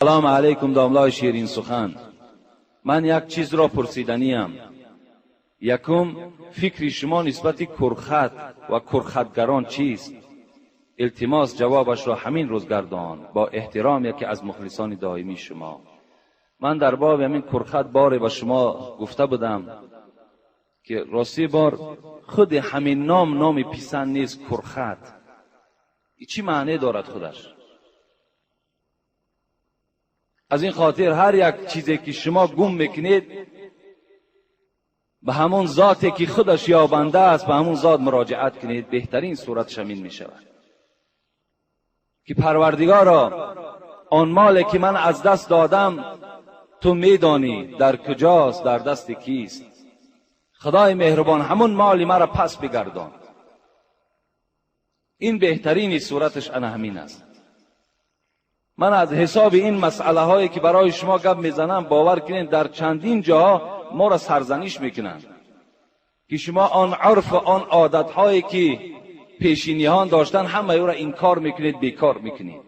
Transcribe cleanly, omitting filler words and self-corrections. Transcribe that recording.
سلام علیکم داملای شیرین سخن. من یک چیز را پرسیدنیم. یکم، فکر شما نسبت کرخط و کرخطگران چیست؟ التماس جوابش را همین روز گردان، با احترامی که از مخلصان دائمی شما. من در باب همین کرخط باره با شما گفته بودم که راستی بار خود همین نام پسند نیست. کرخط چی معنی دارد خودش؟ از این خاطر هر یک چیزی که شما گم میکنید به همون ذاتی که خودش یابنده است، به همون ذات مراجعت کنید، بهترین صورتش همین می شود که پروردگارا آن مالی که من از دست دادم تو میدانی در کجاست، در دست کیست. خدای مهربان همون مالی مرا پس بگردان. این بهترین صورتش انا همین است. من از حساب این مسئله هایی که برای شما گپ میزنم باور کنین در چندین جا ما را سرزنش میکنن که شما آن عرف و آن عادت هایی که پیشینیان داشتن همه او را انکار میکنید، بیکار میکنید.